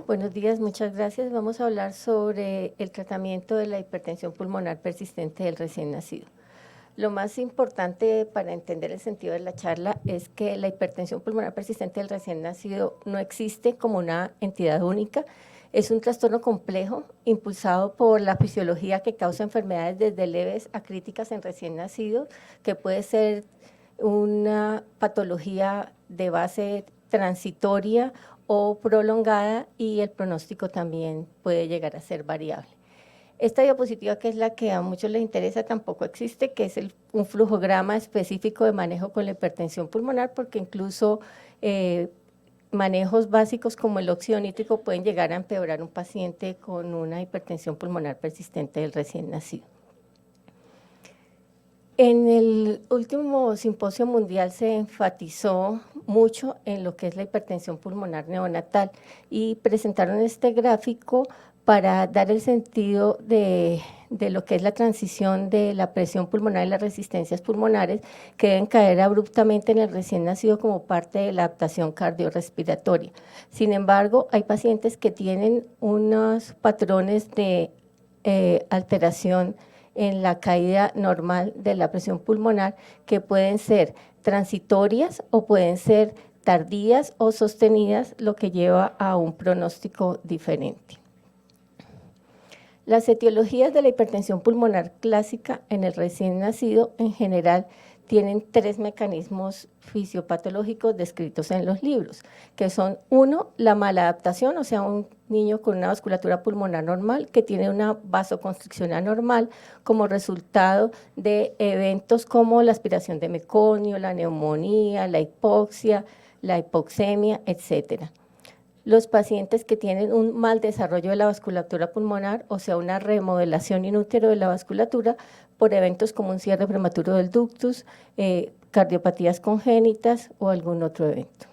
Buenos días, muchas gracias. Vamos a hablar sobre el tratamiento de la hipertensión pulmonar persistente del recién nacido. Lo más importante para entender el sentido de la charla es que la hipertensión pulmonar persistente del recién nacido no existe como una entidad única. Es un trastorno complejo impulsado por la fisiología que causa enfermedades desde leves a críticas en recién nacidos, que puede ser una patología de base transitoria o prolongada, y el pronóstico también puede llegar a ser variable. Esta diapositiva, que es la que a muchos les interesa, tampoco existe, que es un flujograma específico de manejo con la hipertensión pulmonar, porque incluso manejos básicos como el óxido nítrico pueden llegar a empeorar un paciente con una hipertensión pulmonar persistente del recién nacido. En el último simposio mundial se enfatizó mucho en lo que es la hipertensión pulmonar neonatal y presentaron este gráfico para dar el sentido de lo que es la transición de la presión pulmonar y las resistencias pulmonares, que deben caer abruptamente en el recién nacido como parte de la adaptación cardiorrespiratoria. Sin embargo, hay pacientes que tienen unos patrones de alteración en la caída normal de la presión pulmonar, que pueden ser transitorias o pueden ser tardías o sostenidas, lo que lleva a un pronóstico diferente. Las etiologías de la hipertensión pulmonar clásica en el recién nacido en general tienen tres mecanismos fisiopatológicos descritos en los libros, que son: uno, la maladaptación, o sea, un niño con una vasculatura pulmonar normal que tiene una vasoconstricción anormal como resultado de eventos como la aspiración de meconio, la neumonía, la hipoxia, la hipoxemia, etcétera. Los pacientes que tienen un mal desarrollo de la vasculatura pulmonar, o sea, una remodelación in útero de la vasculatura por eventos como un cierre prematuro del ductus, cardiopatías congénitas o algún otro evento.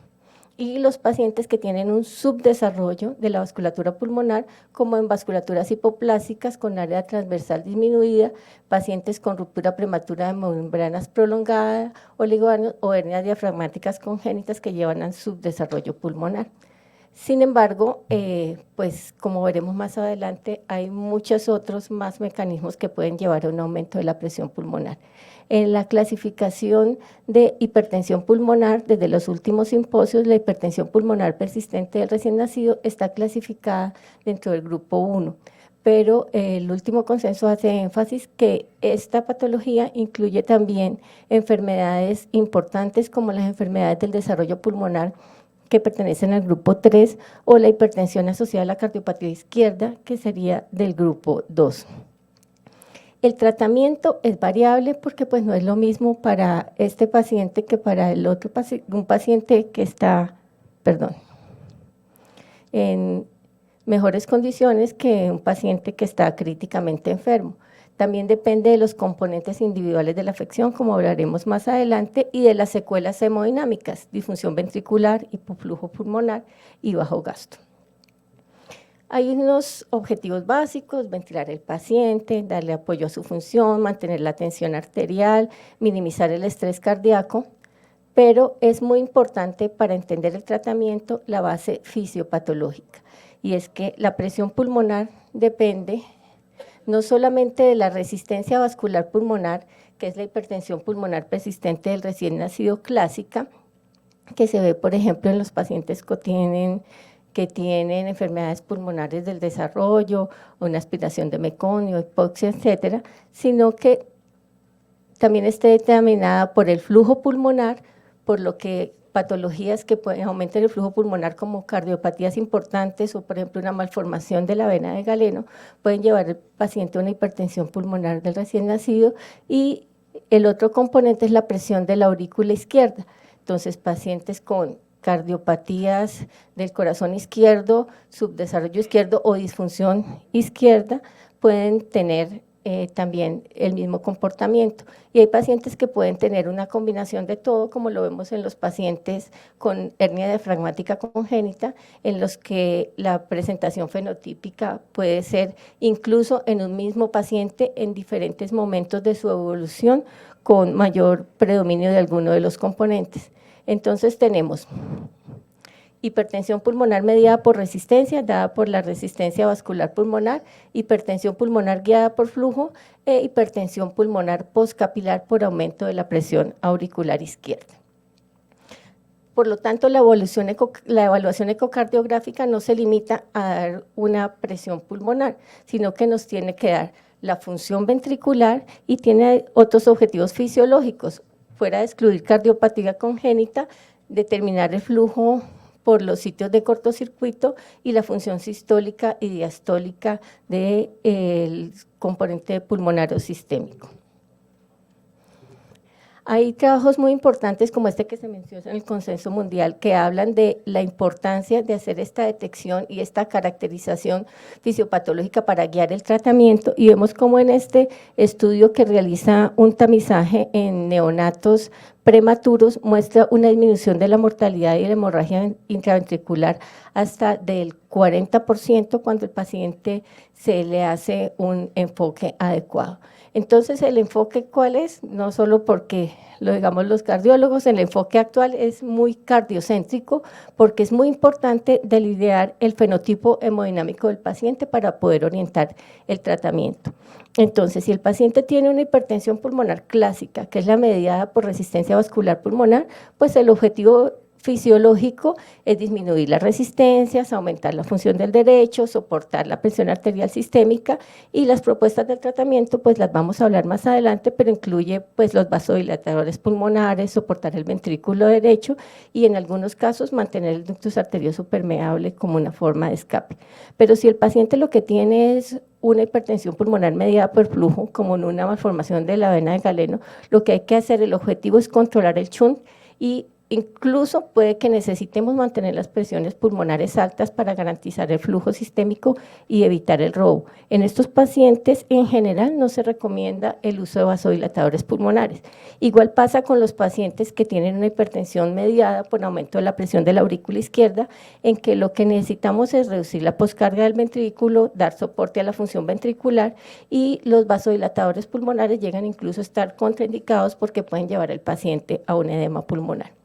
Y los pacientes que tienen un subdesarrollo de la vasculatura pulmonar, como en vasculaturas hipoplásicas con área transversal disminuida, pacientes con ruptura prematura de membranas prolongada, oligoanos o hernias diafragmáticas congénitas que llevan al subdesarrollo pulmonar. Sin embargo, pues como veremos más adelante, hay muchos otros más mecanismos que pueden llevar a un aumento de la presión pulmonar. En la clasificación de hipertensión pulmonar, desde los últimos simposios, la hipertensión pulmonar persistente del recién nacido está clasificada dentro del grupo 1, pero el último consenso hace énfasis que esta patología incluye también enfermedades importantes como las enfermedades del desarrollo pulmonar, que pertenecen al grupo 3, o la hipertensión asociada a la cardiopatía izquierda, que sería del grupo 2. El tratamiento es variable porque pues no es lo mismo para este paciente que para el otro un paciente que está, en mejores condiciones que un paciente que está críticamente enfermo. También depende de los componentes individuales de la afección, como hablaremos más adelante, y de las secuelas hemodinámicas: disfunción ventricular, hipoflujo pulmonar y bajo gasto. Hay unos objetivos básicos: ventilar el paciente, darle apoyo a su función, mantener la tensión arterial, minimizar el estrés cardíaco, pero es muy importante para entender el tratamiento la base fisiopatológica, y es que la presión pulmonar depende no solamente de la resistencia vascular pulmonar, que es la hipertensión pulmonar persistente del recién nacido clásica, que se ve, por ejemplo, en los pacientes que tienen enfermedades pulmonares del desarrollo, una aspiración de meconio, hipoxia, etcétera, sino que también esté determinada por el flujo pulmonar, por lo que patologías que pueden aumentar el flujo pulmonar, como cardiopatías importantes o, por ejemplo, una malformación de la vena de Galeno, pueden llevar al paciente a una hipertensión pulmonar del recién nacido. Y el otro componente es la presión de la aurícula izquierda. Entonces, pacientes con cardiopatías del corazón izquierdo, subdesarrollo izquierdo o disfunción izquierda pueden tener también el mismo comportamiento. Y hay pacientes que pueden tener una combinación de todo, como lo vemos en los pacientes con hernia diafragmática congénita, en los que la presentación fenotípica puede ser incluso en un mismo paciente en diferentes momentos de su evolución con mayor predominio de alguno de los componentes. Entonces tenemos hipertensión pulmonar mediada por resistencia, dada por la resistencia vascular pulmonar, hipertensión pulmonar guiada por flujo e hipertensión pulmonar postcapilar por aumento de la presión auricular izquierda. Por lo tanto, la evaluación ecocardiográfica no se limita a dar una presión pulmonar, sino que nos tiene que dar la función ventricular y tiene otros objetivos fisiológicos, fuera de excluir cardiopatía congénita, determinar el flujo por los sitios de cortocircuito y la función sistólica y diastólica del componente pulmonar sistémico. Hay trabajos muy importantes como este que se menciona en el consenso mundial que hablan de la importancia de hacer esta detección y esta caracterización fisiopatológica para guiar el tratamiento, y vemos como en este estudio que realiza un tamizaje en neonatos prematuros muestra una disminución de la mortalidad y la hemorragia intraventricular hasta del 40% cuando el paciente se le hace un enfoque adecuado. Entonces, ¿el enfoque cuál es? No solo porque lo digamos los cardiólogos, el enfoque actual es muy cardiocéntrico porque es muy importante delinear el fenotipo hemodinámico del paciente para poder orientar el tratamiento. Entonces, si el paciente tiene una hipertensión pulmonar clásica, que es la mediada por resistencia vascular pulmonar, pues el objetivo fisiológico es disminuir las resistencias, aumentar la función del derecho, soportar la presión arterial sistémica, y las propuestas del tratamiento pues las vamos a hablar más adelante, pero incluye pues los vasodilatadores pulmonares, soportar el ventrículo derecho y en algunos casos mantener el ductus arterioso permeable como una forma de escape. Pero si el paciente lo que tiene es una hipertensión pulmonar mediada por flujo, como en una malformación de la vena de Galeno, lo que hay que hacer, el objetivo es controlar el shunt y incluso puede que necesitemos mantener las presiones pulmonares altas para garantizar el flujo sistémico y evitar el robo. En estos pacientes, en general, no se recomienda el uso de vasodilatadores pulmonares. Igual pasa con los pacientes que tienen una hipertensión mediada por aumento de la presión de la aurícula izquierda, en que lo que necesitamos es reducir la poscarga del ventrículo, dar soporte a la función ventricular, y los vasodilatadores pulmonares llegan incluso a estar contraindicados porque pueden llevar al paciente a un edema pulmonar.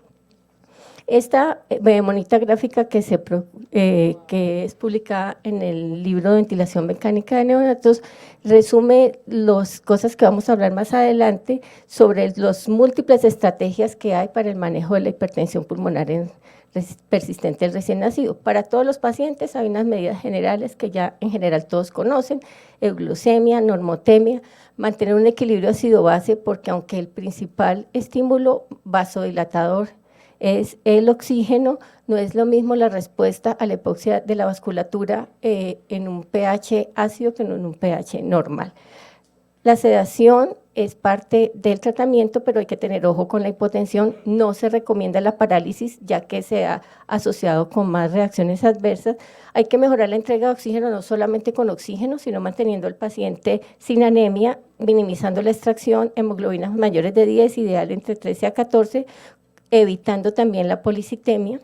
Esta monita gráfica que es publicada en el libro de ventilación mecánica de neonatos resume las cosas que vamos a hablar más adelante sobre las múltiples estrategias que hay para el manejo de la hipertensión pulmonar persistente del recién nacido. Para todos los pacientes hay unas medidas generales que ya en general todos conocen: euglucemia, normotemia, mantener un equilibrio ácido-base, porque aunque el principal estímulo vasodilatador es el oxígeno, no es lo mismo la respuesta a la hipoxia de la vasculatura en un pH ácido que en un pH normal. La sedación es parte del tratamiento, pero hay que tener ojo con la hipotensión. No se recomienda la parálisis, ya que se ha asociado con más reacciones adversas. Hay que mejorar la entrega de oxígeno, no solamente con oxígeno, sino manteniendo al paciente sin anemia, minimizando la extracción, hemoglobinas mayores de 10, ideal entre 13 a 14, evitando también la policitemia,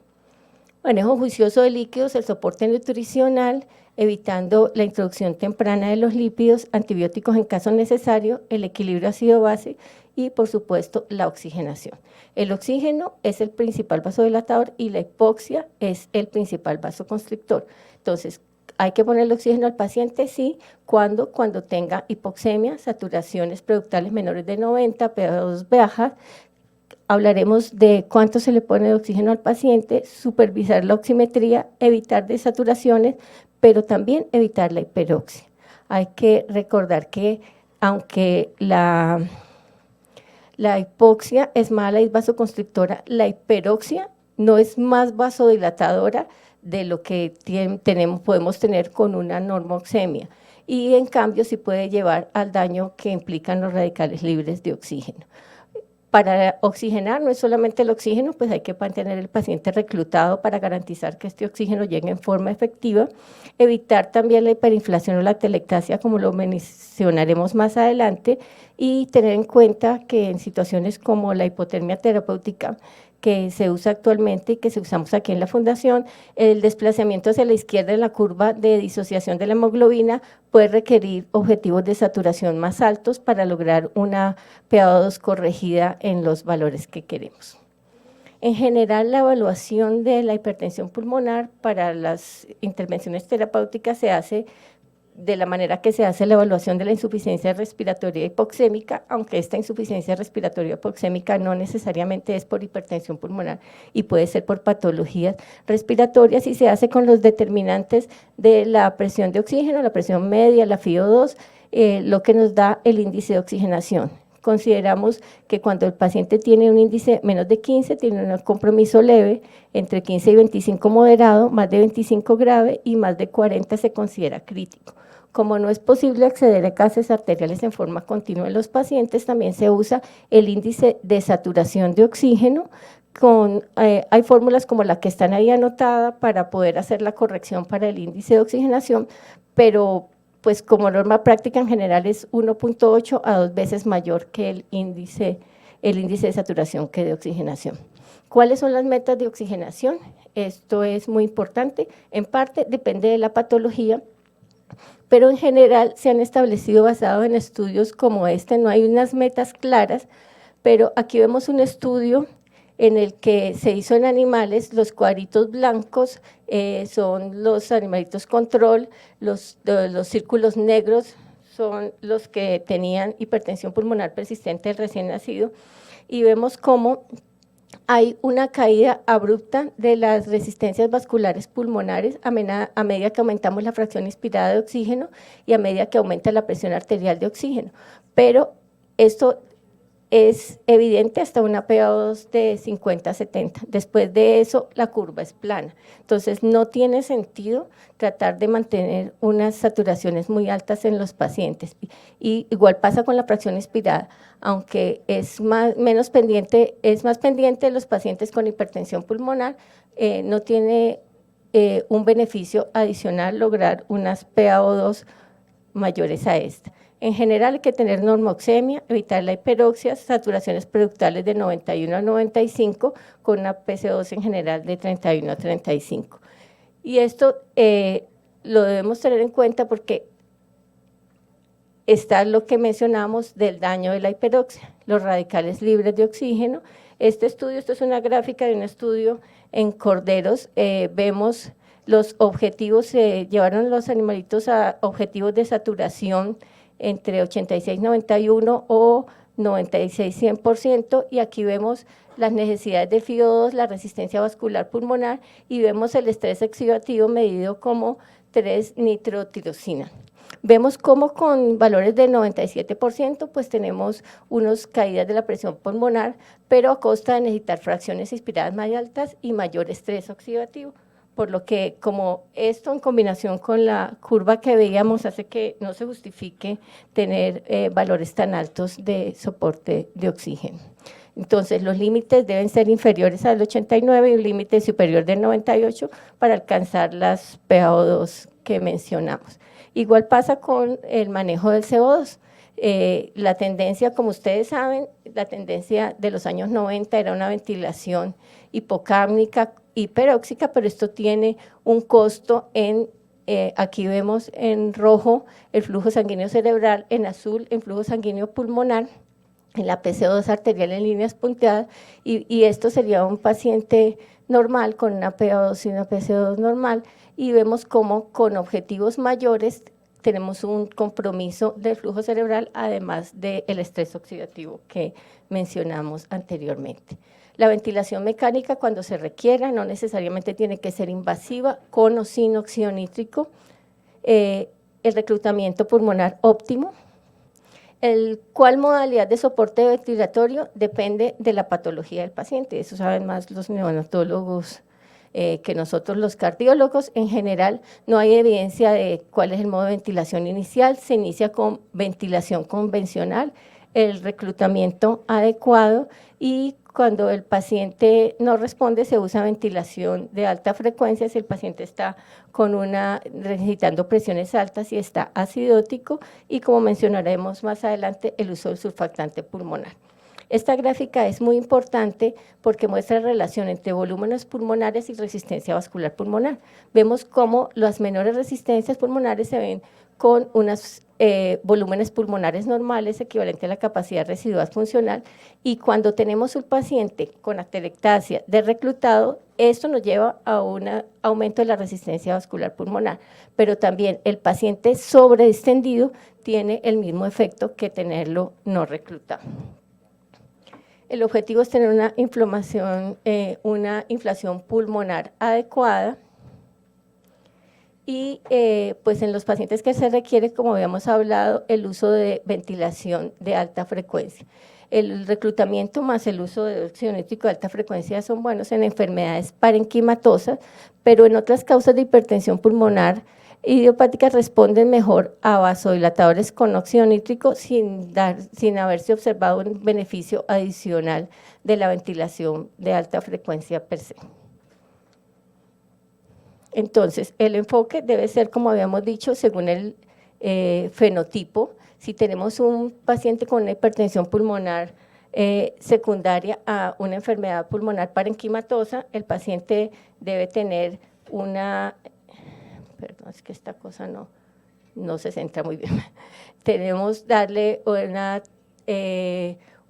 manejo juicioso de líquidos, el soporte nutricional, evitando la introducción temprana de los lípidos, antibióticos en caso necesario, el equilibrio ácido-base y, por supuesto, la oxigenación. El oxígeno es el principal vasodilatador y la hipoxia es el principal vasoconstrictor. Entonces, ¿hay que ponerle oxígeno al paciente? Sí. Cuando tenga hipoxemia, saturaciones productales menores de 90, PaO2 bajas. Hablaremos de cuánto se le pone de oxígeno al paciente, supervisar la oximetría, evitar desaturaciones, pero también evitar la hiperoxia. Hay que recordar que aunque la hipoxia es mala y vasoconstrictora, la hiperoxia no es más vasodilatadora de lo que podemos tener con una normoxemia, y en cambio sí puede llevar al daño que implican los radicales libres de oxígeno. Para oxigenar, no es solamente el oxígeno, pues hay que mantener el paciente reclutado para garantizar que este oxígeno llegue en forma efectiva, evitar también la hiperinflación o la atelectasia, como lo mencionaremos más adelante, y tener en cuenta que en situaciones como la hipotermia terapéutica, que se usa actualmente y que se usamos aquí en la fundación, el desplazamiento hacia la izquierda en la curva de disociación de la hemoglobina puede requerir objetivos de saturación más altos para lograr una PaO2 corregida en los valores que queremos. En general, la evaluación de la hipertensión pulmonar para las intervenciones terapéuticas se hace de la manera que se hace la evaluación de la insuficiencia respiratoria hipoxémica, aunque esta insuficiencia respiratoria hipoxémica no necesariamente es por hipertensión pulmonar y puede ser por patologías respiratorias, y se hace con los determinantes de la presión de oxígeno, la presión media, la FiO2, lo que nos da el índice de oxigenación. Consideramos que cuando el paciente tiene un índice menos de 15, tiene un compromiso leve, entre 15 y 25 moderado, más de 25 grave y más de 40 se considera crítico. Como no es posible acceder a gases arteriales en forma continua en los pacientes, también se usa el índice de saturación de oxígeno. Hay fórmulas como la que están ahí anotada para poder hacer la corrección para el índice de oxigenación, pero pues como norma práctica en general es 1.8 a 2 veces mayor que el índice de saturación que de oxigenación. ¿Cuáles son las metas de oxigenación? Esto es muy importante, en parte depende de la patología, pero en general se han establecido basado en estudios como este, no hay unas metas claras, pero aquí vemos un estudio en el que se hizo en animales, los cuadritos blancos son los animalitos control, los círculos negros son los que tenían hipertensión pulmonar persistente del recién nacido, y vemos cómo hay una caída abrupta de las resistencias vasculares pulmonares a medida que aumentamos la fracción inspirada de oxígeno y a medida que aumenta la presión arterial de oxígeno, pero esto es evidente hasta una PaO2 de 50 a 70. Después de eso, la curva es plana. Entonces, no tiene sentido tratar de mantener unas saturaciones muy altas en los pacientes. Y igual pasa con la fracción inspirada, aunque es más pendiente de los pacientes con hipertensión pulmonar, no tiene un beneficio adicional lograr unas PaO2 mayores a esta. En general hay que tener normoxemia, evitar la hiperoxia, saturaciones productales de 91 a 95, con una PC2 en general de 31 a 35. Y esto lo debemos tener en cuenta porque está lo que mencionamos del daño de la hiperoxia, los radicales libres de oxígeno. Esto es una gráfica de un estudio en corderos, vemos los objetivos, se llevaron los animalitos a objetivos de saturación entre 86-91 o 96-100%, y aquí vemos las necesidades de FiO2, la resistencia vascular pulmonar, y vemos el estrés oxidativo medido como 3-nitrotirosina. Vemos cómo con valores del 97% pues tenemos unas caídas de la presión pulmonar, pero a costa de necesitar fracciones inspiradas más altas y mayor estrés oxidativo, por lo que como esto en combinación con la curva que veíamos hace que no se justifique tener valores tan altos de soporte de oxígeno. Entonces, los límites deben ser inferiores al 89 y un límite superior del 98 para alcanzar las PaO2 que mencionamos. Igual pasa con el manejo del CO2. La tendencia, como ustedes saben, la tendencia de los años 90 era una ventilación hipocápnica, hiperóxica, pero esto tiene un costo aquí vemos en rojo el flujo sanguíneo cerebral, en azul el flujo sanguíneo pulmonar, en la PC2 arterial en líneas punteadas, y esto sería un paciente normal con una PaO2 y una PC2 normal, y vemos cómo con objetivos mayores tenemos un compromiso del flujo cerebral, además del estrés oxidativo que mencionamos anteriormente. La ventilación mecánica, cuando se requiera, no necesariamente tiene que ser invasiva, con o sin óxido nítrico. El reclutamiento pulmonar óptimo. ¿Cuál modalidad de soporte ventilatorio? Depende de la patología del paciente. Eso saben más los neonatólogos que nosotros los cardiólogos. En general, no hay evidencia de cuál es el modo de ventilación inicial. Se inicia con ventilación convencional. el reclutamiento adecuado, y cuando el paciente no responde se usa ventilación de alta frecuencia si el paciente está necesitando presiones altas y está acidótico, y como mencionaremos más adelante, el uso del surfactante pulmonar. Esta gráfica es muy importante porque muestra la relación entre volúmenes pulmonares y resistencia vascular pulmonar. Vemos cómo las menores resistencias pulmonares se ven con unos volúmenes pulmonares normales equivalente a la capacidad residual funcional, y cuando tenemos un paciente con atelectasia de reclutado, esto nos lleva a un aumento de la resistencia vascular pulmonar, pero también el paciente sobredistendido tiene el mismo efecto que tenerlo no reclutado. El objetivo es tener una inflación pulmonar adecuada, y pues en los pacientes que se requiere, como habíamos hablado, el uso de ventilación de alta frecuencia. El reclutamiento más el uso de óxido nítrico de alta frecuencia son buenos en enfermedades parenquimatosas, pero en otras causas de hipertensión pulmonar idiopática responden mejor a vasodilatadores con óxido nítrico sin haberse observado un beneficio adicional de la ventilación de alta frecuencia per se. Entonces, el enfoque debe ser, como habíamos dicho, según el fenotipo. Si tenemos un paciente con una hipertensión pulmonar secundaria a una enfermedad pulmonar parenquimatosa, el paciente debe tener perdón, es que esta cosa no se centra muy bien. Tenemos darle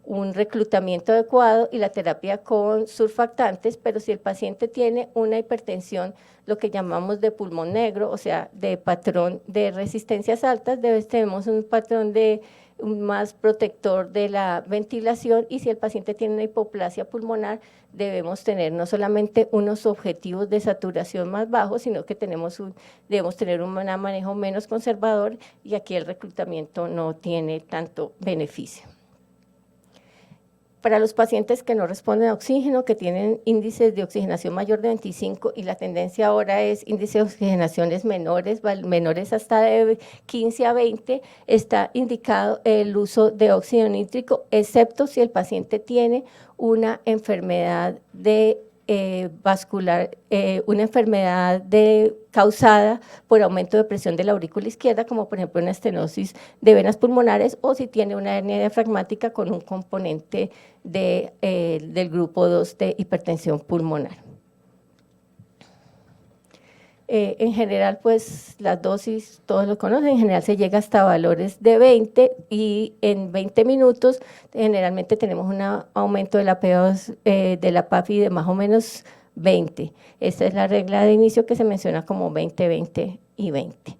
un reclutamiento adecuado y la terapia con surfactantes, pero si el paciente tiene una hipertensión, lo que llamamos de pulmón negro, o sea, de patrón de resistencias altas, tenemos un patrón más protector de la ventilación, y si el paciente tiene una hipoplasia pulmonar, debemos tener no solamente unos objetivos de saturación más bajos, sino que debemos tener un manejo menos conservador, y aquí el reclutamiento no tiene tanto beneficio. Para los pacientes que no responden a oxígeno, que tienen índices de oxigenación mayor de 25, y la tendencia ahora es índice de oxigenaciones menores hasta de 15 a 20, está indicado el uso de óxido nítrico, excepto si el paciente tiene una enfermedad vascular, una enfermedad causada por aumento de presión de la aurícula izquierda, como por ejemplo una estenosis de venas pulmonares, o si tiene una hernia diafragmática con un componente del grupo 2 de hipertensión pulmonar. En general, pues las dosis, todos lo conocen, en general se llega hasta valores de 20, y en 20 minutos generalmente tenemos un aumento de la PAFI de más o menos 20. Esta es la regla de inicio que se menciona como 20, 20 y 20.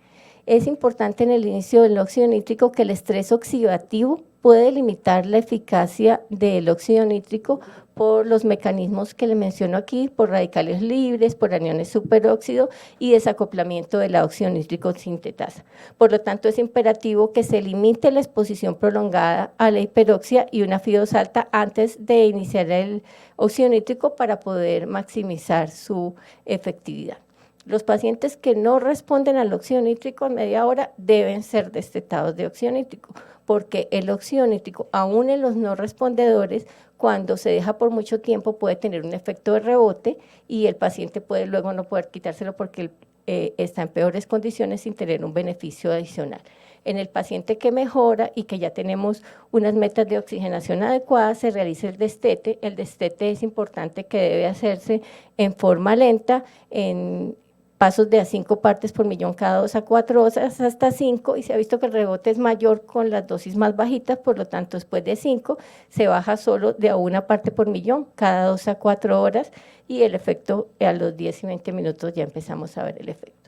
Es importante en el inicio del óxido nítrico que el estrés oxidativo puede limitar la eficacia del óxido nítrico por los mecanismos que le menciono aquí, por radicales libres, por aniones superóxido y desacoplamiento del óxido nítrico sintetasa. Por lo tanto, es imperativo que se limite la exposición prolongada a la hiperoxia y una FI2 alta antes de iniciar el óxido nítrico para poder maximizar su efectividad. Los pacientes que no responden al óxido nítrico en media hora deben ser destetados de óxido nítrico, porque el óxido nítrico, aún en los no respondedores, cuando se deja por mucho tiempo puede tener un efecto de rebote, y el paciente puede luego no poder quitárselo porque está en peores condiciones sin tener un beneficio adicional. En el paciente que mejora y que ya tenemos unas metas de oxigenación adecuadas, se realiza el destete. El destete es importante que debe hacerse en forma lenta, en pasos de a 5 partes por millón cada 2 a 4 horas hasta 5, y se ha visto que el rebote es mayor con las dosis más bajitas, por lo tanto después de 5 se baja solo de a 1 parte por millón cada 2 a 4 horas, y el efecto a los 10 y 20 minutos ya empezamos a ver el efecto.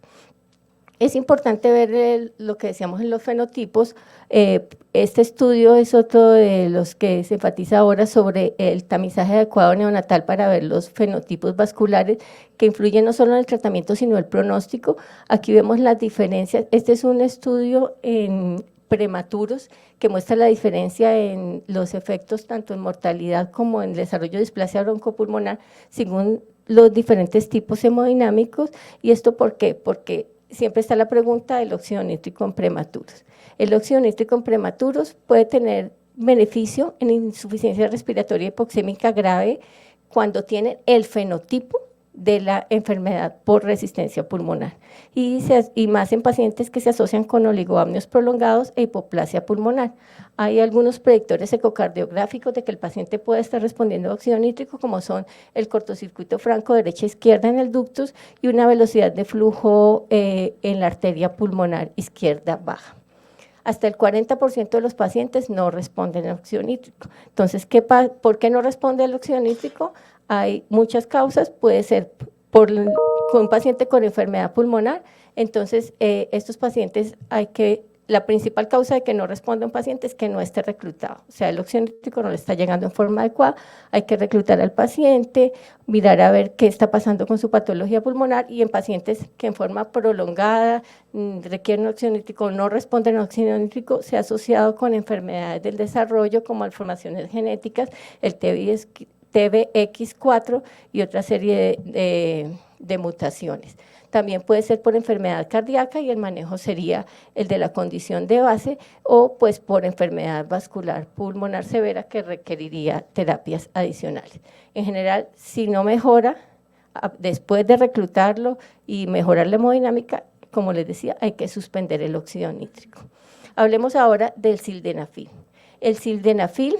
Es importante ver lo que decíamos en los fenotipos. Este estudio es otro de los que se enfatiza ahora sobre el tamizaje adecuado neonatal para ver los fenotipos vasculares que influyen no solo en el tratamiento sino en el pronóstico. Aquí vemos las diferencias. Este es un estudio en prematuros que muestra la diferencia en los efectos tanto en mortalidad como en desarrollo de displasia broncopulmonar según los diferentes tipos hemodinámicos. ¿Y esto por qué? Porque siempre está la pregunta del óxido nítrico en prematuros. El óxido nítrico en prematuros puede tener beneficio en insuficiencia respiratoria hipoxémica grave cuando tienen el fenotipo de la enfermedad por resistencia pulmonar y más en pacientes que se asocian con oligoamnios prolongados e hipoplasia pulmonar. Hay algunos predictores ecocardiográficos de que el paciente puede estar respondiendo a óxido nítrico, como son el cortocircuito franco derecha-izquierda en el ductus y una velocidad de flujo en la arteria pulmonar izquierda baja. Hasta el 40% de los pacientes no responden al óxido nítrico. Entonces, ¿por qué no responde al óxido nítrico? Hay muchas causas, puede ser con un paciente con enfermedad pulmonar. Entonces, estos pacientes la principal causa de que no responda un paciente es que no esté reclutado, o sea, el óxido nítrico no le está llegando en forma adecuada, hay que reclutar al paciente, mirar a ver qué está pasando con su patología pulmonar, y en pacientes que en forma prolongada requieren óxido nítrico o no responden al óxido nítrico, se ha asociado con enfermedades del desarrollo como malformaciones genéticas, el TBX4 y otra serie de mutaciones. También puede ser por enfermedad cardíaca y el manejo sería el de la condición de base o pues por enfermedad vascular pulmonar severa que requeriría terapias adicionales. En general, si no mejora, después de reclutarlo y mejorar la hemodinámica, como les decía, hay que suspender el óxido nítrico. Hablemos ahora del sildenafil. El sildenafil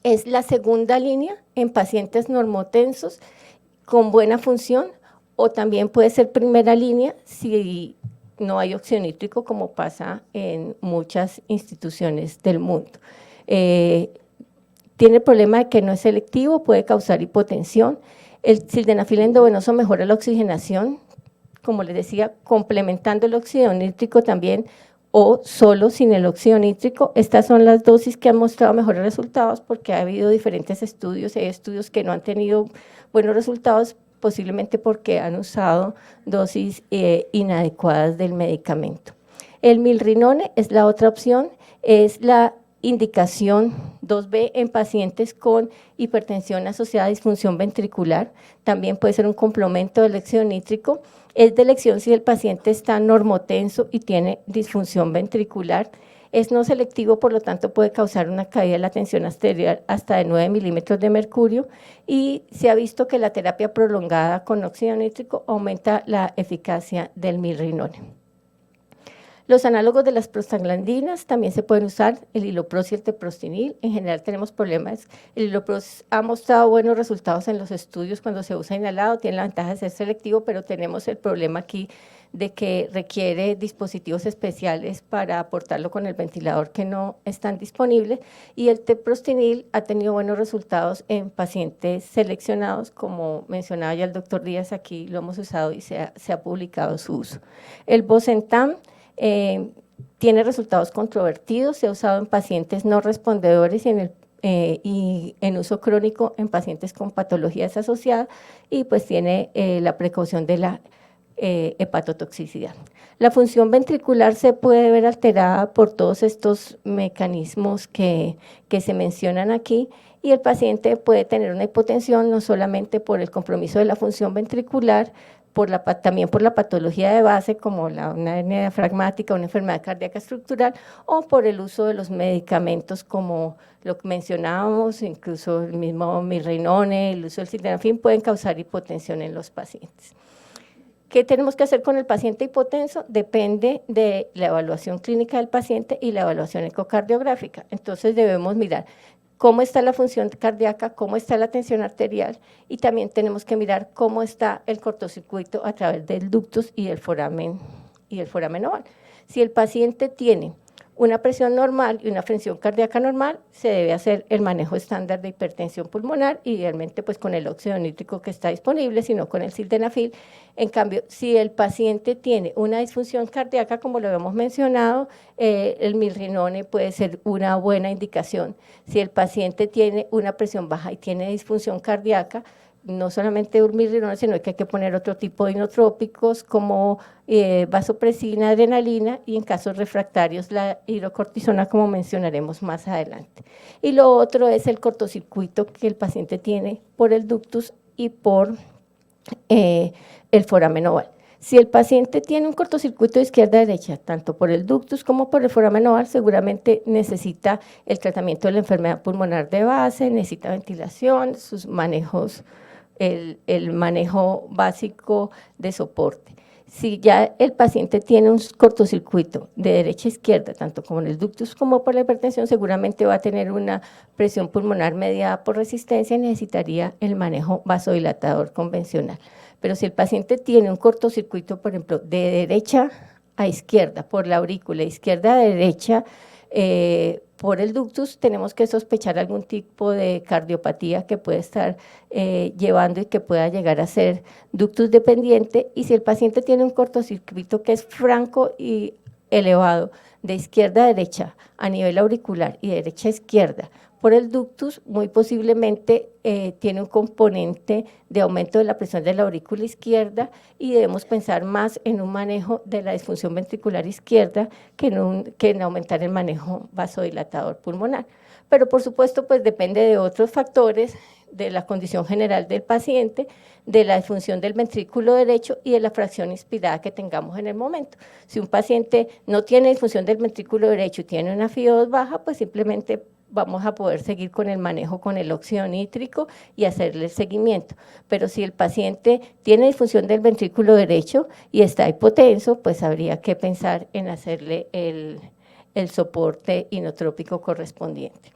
es la segunda línea en pacientes normotensos con buena función, o también puede ser primera línea si no hay óxido nítrico, como pasa en muchas instituciones del mundo. Tiene el problema de que no es selectivo, puede causar hipotensión. El sildenafil endovenoso mejora la oxigenación, como les decía, complementando el óxido nítrico también, o solo sin el óxido nítrico. Estas son las dosis que han mostrado mejores resultados, porque ha habido diferentes estudios, hay estudios que no han tenido buenos resultados, posiblemente porque han usado dosis inadecuadas del medicamento. El milrinone es la otra opción, es la indicación 2B en pacientes con hipertensión asociada a disfunción ventricular, también puede ser un complemento del óxido nítrico, es de elección si el paciente está normotenso y tiene disfunción ventricular. Es no selectivo, por lo tanto puede causar una caída de la tensión arterial hasta de 9 milímetros de mercurio, y se ha visto que la terapia prolongada con óxido nítrico aumenta la eficacia del milrinone. Los análogos de las prostaglandinas también se pueden usar, el Ilopros y el Teprostinil. En general tenemos problemas. El Ilopros ha mostrado buenos resultados en los estudios cuando se usa inhalado, tiene la ventaja de ser selectivo, pero tenemos el problema aquí de que requiere dispositivos especiales para aportarlo con el ventilador que no están disponibles, y el Teprostinil ha tenido buenos resultados en pacientes seleccionados, como mencionaba ya el doctor Díaz, aquí lo hemos usado y se ha publicado su uso. El Bosentan tiene resultados controvertidos, se ha usado en pacientes no respondedores y en uso crónico en pacientes con patologías asociadas, y pues tiene la precaución de la hepatotoxicidad. La función ventricular se puede ver alterada por todos estos mecanismos que se mencionan aquí, y el paciente puede tener una hipotensión no solamente por el compromiso de la función ventricular, también por la patología de base como una hernia diafragmática, una enfermedad cardíaca estructural, o por el uso de los medicamentos como lo que mencionábamos, incluso el mismo milrinone, el uso del sildenafil pueden causar hipotensión en los pacientes. ¿Qué tenemos que hacer con el paciente hipotenso? Depende de la evaluación clínica del paciente y la evaluación ecocardiográfica. Entonces debemos mirar cómo está la función cardíaca, cómo está la tensión arterial, y también tenemos que mirar cómo está el cortocircuito a través del ductus y el foramen oval. Si el paciente tiene una presión normal y una función cardíaca normal, se debe hacer el manejo estándar de hipertensión pulmonar, idealmente pues con el óxido nítrico que está disponible, sino con el sildenafil. En cambio, si el paciente tiene una disfunción cardíaca, como lo habíamos mencionado, el milrinone puede ser una buena indicación. Si el paciente tiene una presión baja y tiene disfunción cardíaca, no solamente un milrinone, sino que hay que poner otro tipo de inotrópicos como vasopresina, adrenalina, y en casos refractarios la hidrocortisona, como mencionaremos más adelante. Y lo otro es el cortocircuito que el paciente tiene por el ductus y por el foramen oval. Si el paciente tiene un cortocircuito de izquierda a derecha, tanto por el ductus como por el foramen oval, seguramente necesita el tratamiento de la enfermedad pulmonar de base, necesita ventilación, sus manejos, el manejo básico de soporte. Si ya el paciente tiene un cortocircuito de derecha a izquierda, tanto como en el ductus como por la hipertensión, seguramente va a tener una presión pulmonar mediada por resistencia y necesitaría el manejo vasodilatador convencional. Pero si el paciente tiene un cortocircuito, por ejemplo, de derecha a izquierda, por la aurícula, izquierda a derecha, por el ductus, tenemos que sospechar algún tipo de cardiopatía que puede estar llevando y que pueda llegar a ser ductus dependiente. Y si el paciente tiene un cortocircuito que es franco y elevado, de izquierda a derecha, a nivel auricular y de derecha a izquierda, por el ductus, muy posiblemente tiene un componente de aumento de la presión de la aurícula izquierda y debemos pensar más en un manejo de la disfunción ventricular izquierda que en aumentar el manejo vasodilatador pulmonar. Pero por supuesto, pues depende de otros factores, de la condición general del paciente, de la disfunción del ventrículo derecho y de la fracción inspirada que tengamos en el momento. Si un paciente no tiene disfunción del ventrículo derecho y tiene una FiO2 baja, pues simplemente vamos a poder seguir con el manejo con el óxido nítrico y hacerle el seguimiento. Pero si el paciente tiene disfunción del ventrículo derecho y está hipotenso, pues habría que pensar en hacerle el soporte inotrópico correspondiente.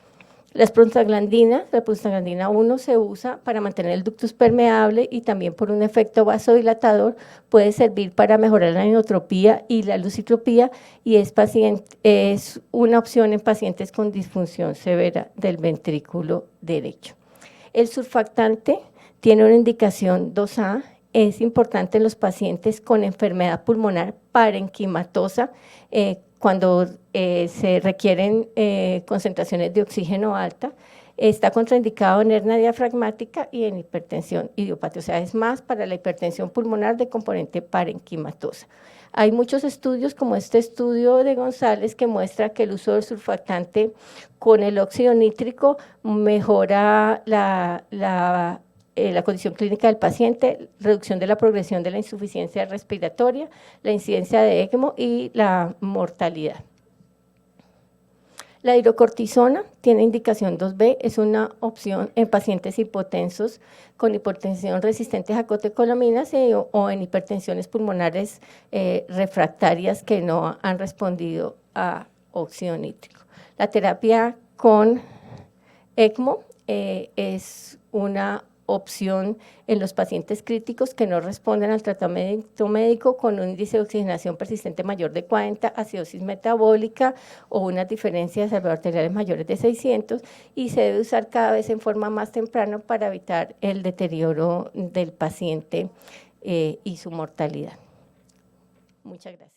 La prostaglandina 1 se usa para mantener el ductus permeable y también por un efecto vasodilatador puede servir para mejorar la inotropía y la lucitropía y es una opción en pacientes con disfunción severa del ventrículo derecho. El surfactante tiene una indicación 2A, es importante en los pacientes con enfermedad pulmonar parenquimatosa, cuando se requieren concentraciones de oxígeno alta, está contraindicado en hernia diafragmática y en hipertensión idiopática, o sea, es más para la hipertensión pulmonar de componente parenquimatosa. Hay muchos estudios, como este estudio de González, que muestra que el uso del surfactante con el óxido nítrico mejora la condición clínica del paciente, reducción de la progresión de la insuficiencia respiratoria, la incidencia de ECMO y la mortalidad. La hidrocortisona tiene indicación 2B, es una opción en pacientes hipotensos con hipertensión resistente a catecolaminas o en hipertensiones pulmonares refractarias que no han respondido a óxido nítrico. La terapia con ECMO es una opción en los pacientes críticos que no responden al tratamiento médico con un índice de oxigenación persistente mayor de 40, acidosis metabólica o unas diferencias arteriales mayores de 600 y se debe usar cada vez en forma más temprana para evitar el deterioro del paciente y su mortalidad. Muchas gracias.